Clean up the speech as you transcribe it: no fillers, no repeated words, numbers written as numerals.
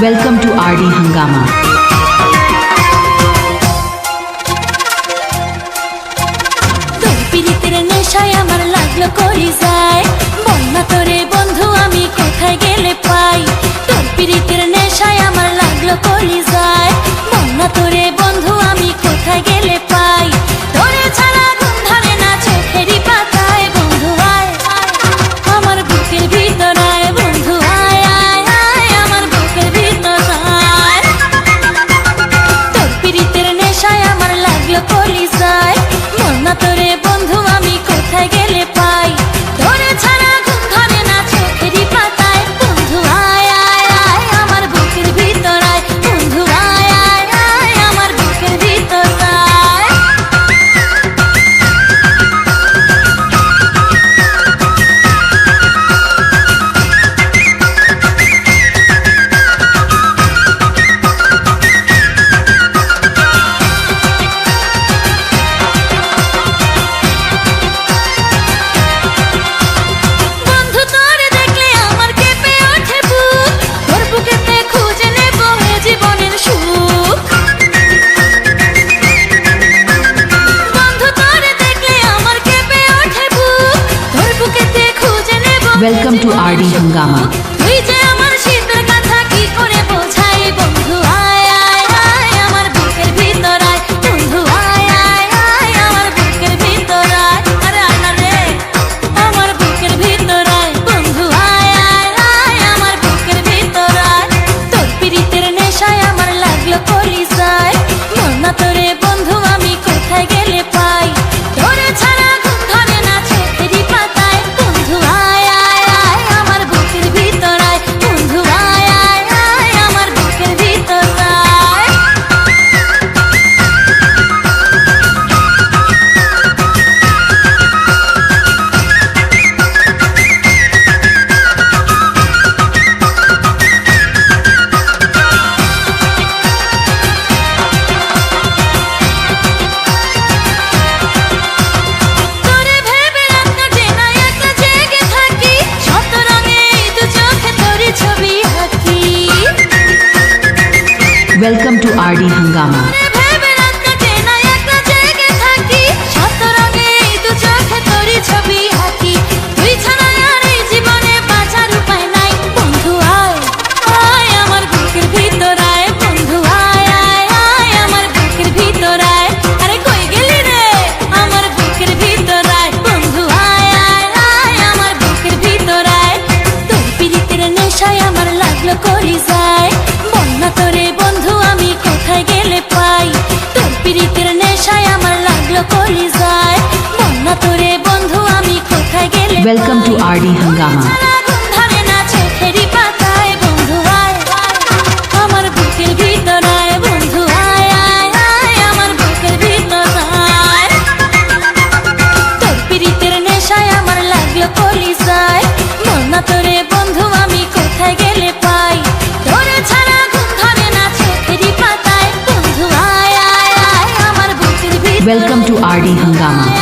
Welcome to RD Hangama. তোর পিরিতের নেশায় আমার লাগলো করি যায় বন্যা তোরে বন্ধু আমি কোথায় গেলে পাই তোর পিরিতের নেশায় আমার লাগলো করি যায় বন্যা তোরে বন্ধু আমি কোথায় গেলে পাই তোরে ছাড়া ঘুম ধরে না চোখেরই পাতায় বন্ধু আয় আমার বুকের ভিতর আয় বন্ধু আয় আয় আয় আমার বুকের ভিতর আয় তোর পিরিতের নেশায় আমার লাগলো করি যায় বন্যা তোরে বন্ধু আমি কোথায় গেলে পাই তোরে ছাড়া ঘুম ধরে না চোখেরই পাতায় বন্ধু আয় আয় আয় আমার বুকের ভিতর আয় বন্ধু আয় আয় আয় আমার বুকের ভিতর আয় বন্ধু তোরে দেখলে আমার কেঁপে ওঠে বুক তোর বুকেতে খুঁজে নেব এ জীবনের সুখ বন্ধু তোরে দেখলে আমার কেঁপে ওঠে বুক তোর বুকেতে খুঁজে নেব Welcome to RD Hangama. তুই যে আমার শীতের কথা কি করে বোঝাই বন্ধু আয় আয় আয় আমার বুকের ভিতর আয় বন্ধু আয় আয় আয় আমার বুকের ভিতর আয় আরে আয় না রে আমার বুকের ভিতর আয় বন্ধু আয় আয় আয় আমার বুকের ভিতর আয় তোর পিরিতের নেশায় আমার লাগলো কলি যায় মন তোরে বন্ধু আমি কোথায় গেলে পাই তোরে ছাড়া ঘুম ধরে না চোখেরই পাতায় বন্ধু আয় আয় আয় আমার বুকের ভিতর আয় বন্ধু আয় আয় আয় আমার বুকের ভিতর আয় তোরে ভেবে রাত কাটে না একা জেগে থাকি শত রঙে এই দু চোখে তোরই ছবি আঁকি Welcome to RD Hangama. তোরে ভেবে রাত কাটে না একা জেগে থাকি শত রঙে এই দু চোখে তোরই ছবি আঁকি তুই ছাড়া আর এই জীবনে বাঁচার উপায় নাই বন্ধু আয় আয় আমার বুকের ভিতর আয় বন্ধু আয় আয় আয় আমার বুকের ভিতর আয় আরে কই গেলি রে আমার বুকের ভিতর আয় বন্ধু আয় আয় আয় আমার বুকের ভিতর আয় তোর পিরিতের নেশায় আমার লাগলো করি যায় বন্যা তোরে বন্ধু আমি কোথায় গেলে পাই তোর পিরিতের নেশায় আমার লাগলো করি যায় বন্যা তোরে বন্ধু আমি কোথায় গেলে Welcome to RD Hangama. ছাড়া ঘুম ধরে না চোখেরই পাতায় বন্ধু আয় আমার বুকের ভিতর আয় বন্ধু আয় আয় আয় আমার বুকের ভিতর আয় তোর পিরিতের নেশায় আমার লাগলো কলি যায় মন তোরে বন্ধু আমি কোথায় গেলে পাই তোরে ছাড়া ঘুম ধরে না চোখেরই পাতায় বন্ধু আয় আয় আয় আমার বুকের ভিতর Welcome to RD Hangama.